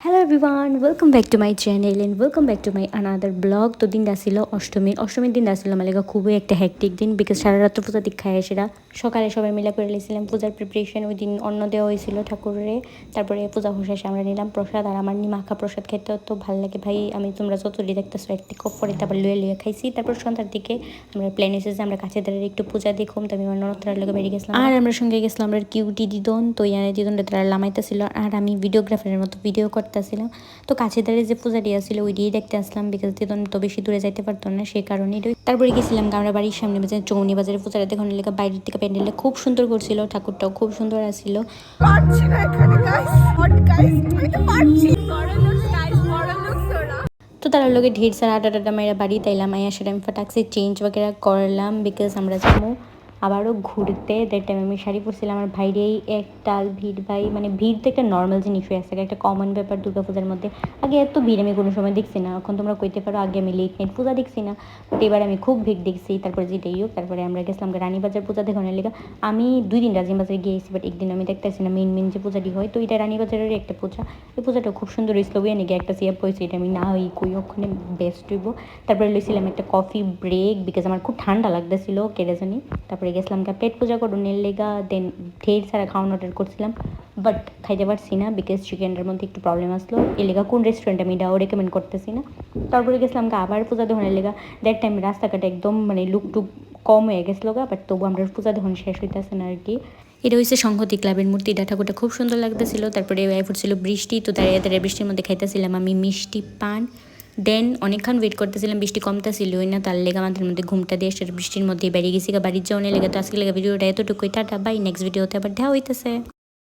Hello everyone, welcome back to my channel and welcome back to my another vlog. তো দিনটা ছিল অষ্টমীর দিনটা ছিল আমার লেগে খুবই একটা হ্যাকটিক দিন, বিকজ সারা রাত্র পূজা দীক্ষায় সেটা সকালে সবাই মিলে করে নিয়েছিলাম পূজার প্রিপারেশন। ওই দিন অন্ন দেওয়া হয়েছিল ঠাকুরে, তারপরে পূজা শেষে আমরা নিলাম প্রসাদ। আর আমার মাখা প্রসাদ খেতে তো ভালো লাগে ভাই, আমি তোমরা যতটি দেখতেছো একটি কপ পরে তারপর লুয়ে খাইছি। তারপর সন্ধ্যার দিকে আমরা প্ল্যান এসেছে আমরা কাছে দাঁড়িয়ে একটু পূজা দেখুম। তো আমি আমার ননদটার লোকে বেরিয়ে গেছিলাম, আর আমরা সঙ্গে গেছিলাম আমরা কিউটি দিদন। তো ইয়ানে দিদনটা তারা লামাইতেছিল আর আমি ভিডিওগ্রাফারের মতো ভিডিও করতেছিলাম। তো কাছে দাঁড়িয়ে যে পূজা দিয়া ছিল ওই দিয়ে দেখতে আসলাম, বিকজ দিদন তো বেশি দূরে যাইতে পারতো না, সেই কারণে। তারপরে গেছিলাম আমরা বাড়ির সামনে চৌনি বাজারে পূজাটা দেখুন লেখা, বাইরের থেকে প্যান্ডেলটা খুব সুন্দর করছিল, ঠাকুরটাও খুব সুন্দর আসছিল। তো তার লোকে ঢের সারা আটা মেয়েরা বাড়ি তাইলাম, আয়া সেটা আমি ফটাক্সি চেঞ্জ বাগেরা করলাম, বিকজ আমরা যাবো আবারও ঘুরতে। দ্যাট টাইম আমি শাড়ি পরছিলাম। আমার ভাইরেই একটাল ভিড় ভাই, মানে ভিড় তো একটা নর্মাল জিনিস হয়ে আসছে, একটা কমন ব্যাপার দুর্গাপূজার মধ্যে। আগে এত ভিড় আমি কোনো সময় দেখছি না, এখন তোমরা কইতে পারো আগে আমি লেট নাইট পূজা দেখছি না, বাট এবার আমি খুব ভিড় দেখছি। তারপরে যেটাই হোক, তারপরে আমরা গেছিলাম রানীবাজার পূজা দেখানোর লেগে। আমি 2 দিন রানীবাজারে গিয়েছি, বাট একদিন আমি দেখতেছি না মেন যে পূজাটি হয়। তো এটা রানীবাজারের একটা পূজা, এই পূজাটা খুব সুন্দর হয়েছিল। ওই নাকি একটা সিয়াপ হয়েছে, এটা আমি না ওই কই ওখানে বেস্ট হইব। তারপরে লইছিলাম একটা কফি ব্রেক, বিকজ আমার খুব ঠান্ডা লাগতেছিল কেড়ে জানি। তারপরে গেছিলাম পেট পূজা করুনের লেগা, দেন ঢের সারা খাওয়ান অর্ডার করছিলাম, বাট খাইতে পারছি না, বিকজ চিকেনের মধ্যে একটু প্রবলেম আসলো। এ লেগা কোন রেস্টুরেন্ট আমি এটাও রেকমেন্ড করতেছি না। তারপরে গেছিলাম আবার পূজা দেখানোর লেগা। দ্যাট টাইম রাস্তাঘাটে একদম মানে লুকটুক কম হয়ে গেছিলো গা, বাট তবু আমরা পূজা দেখানো শেষ হইতেছে না আর কি। এটা হচ্ছে সংহতি ক্লাবের মূর্তি, ঠাকুরটা খুব সুন্দর লাগতেছিল। তারপরে ফুটছিল বৃষ্টি, তো দাঁড়িয়ে বৃষ্টির মধ্যে খাইতেছিলাম আমি মিষ্টি পান। দেন অনেকক্ষণ ওয়েট করতেছিলাম, বৃষ্টি কমতেছিলই না, তার লেগে আমাদের মধ্যে ঘুমটা দিয়ে সেটা বৃষ্টির মধ্যেই বেরিয়ে গেছি বাড়ির যাওয়ার লেগে। তো আজকে লেগে ভিডিওটা এতটুকুই, টাটা বাই, নেক্সট ভিডিওতে আবার দেখা হইতেছে।